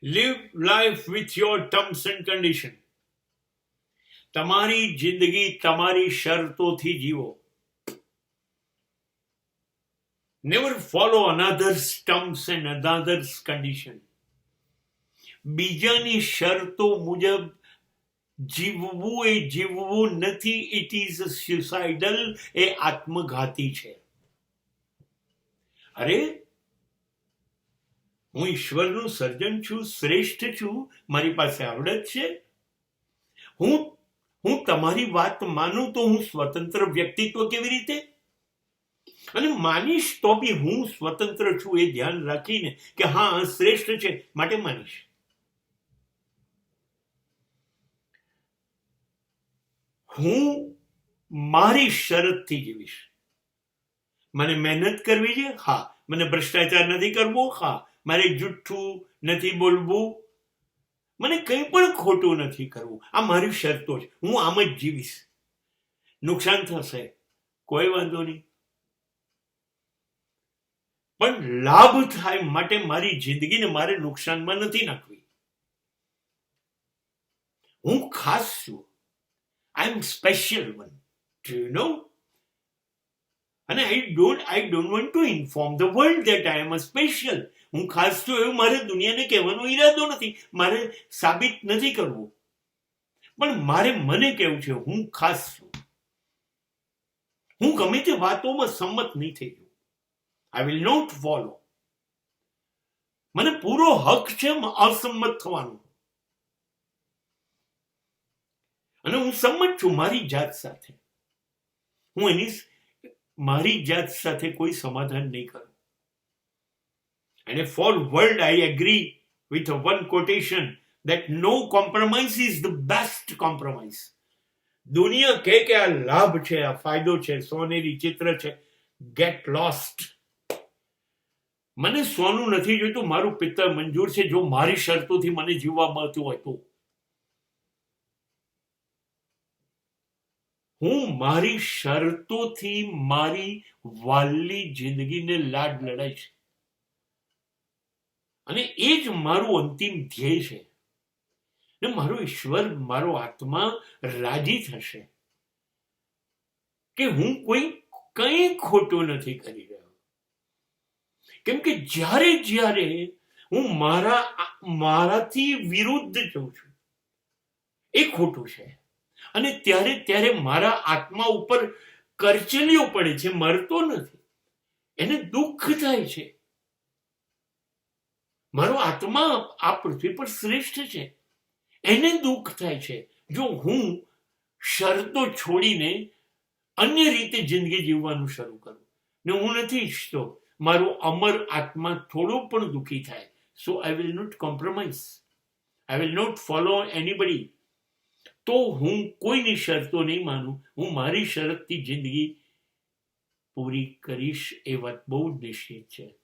Live life with your terms and condition. તમારી જિંદગી તમારી શરતોથી જીવો. Never follow another's terms and another's condition. બીજાની શરતો મુજબ જીવવું એ જીવવું નથી. It is suicidal. એ આત્મઘાતી છે. અરે, હું ઈશ્વરનું સર્જન છું, શ્રેષ્ઠ છું, મારી પાસે આવડત છે. હું તમારી વાત માનું તો હું સ્વતંત્ર વ્યક્તિત્વ કેવી રીતે? અને માનીશ તો બી હું સ્વતંત્ર છું એ ધ્યાન રાખીને કે હા શ્રેષ્ઠ છે માટે માનીશ. હું મારી શરતથી જીવીશ. મને મહેનત કરવી છે, હા. મને ભ્રષ્ટાચાર નથી કરવો, હા. મારે જુઠ્ઠું નથી બોલવું, મને કંઈ પણ ખોટું નથી કરવું. આ મારી શરતો છે. હું આમ જ જીવીશ. નુકસાન થશે, કોઈ વાંધો નહીં, પણ લાભ થાય માટે મારી જિંદગીને મારે નુકસાનમાં નથી નાખવી. હું ખાસ છું. I am special one. Do you know? અને I don't want to inform the world that I am a special. હું ખાસ છું એવું મારે દુનિયાને કહેવાનો ઈરાદો નથી. મારે સાબિત નથી કરવું, પણ મારે મને કહેવું છે હું ખાસ છું. હું ગમે તે વાતોમાં સંમત નહીં થઈ જઉં. I will not follow. મને પૂરો હક છે અસંમત થવાનો. અને હું સંમત છું મારી જાત સાથે. હું મારી જાત સાથે કોઈ સમાધાન નહીં કરું. And for world I agree with one quotation that no compromise is the best compromise. દુનિયા કે આ લાભ છે, આ ફાયદો છે, સોનેરી ચિત્ર છે, get lost. મને સોનું નથી જોઈતું, મારું પિત્તર મંજૂર છે જો મારી શરતોથી મને જીવવા મળતું હોય તો. હું મારી શરતોથી મારી વાલી જિંદગીને લાડ લડાઈશ. અને એ જ મારું અંતિમ ધ્યેય છે. ને મારો ઈશ્વર, મારો આત્મા રાજી થશે કે હું કંઈ ખોટું નથી કરી રહ્યો. કેમ કે જ્યારે હું મારાથી વિરુદ્ધ જઉં છું એ ખોટું છે. અને ત્યારે મારા આત્મા ઉપર કરચલીઓ પડે છે, મરતો નથી. એને દુઃખ થાય છે. મારો આત્મા આ પૃથ્વી પર શ્રેષ્ઠ છે, એને દુઃખ થાય છે જો હું શરતો છોડીને અન્ય રીતે જિંદગી જીવવાનું શરૂ કરું. ને હું નથી ઈચ્છતો મારો અમર આત્મા થોડો પણ દુઃખી થાય. So I will not compromise. I will not follow anybody. તો હું કોઈની શરતો નહીં માનું. હું મારી શરતથી જિંદગી પૂરી કરીશ. એ વાત બહુ જ નિશ્ચિત છે.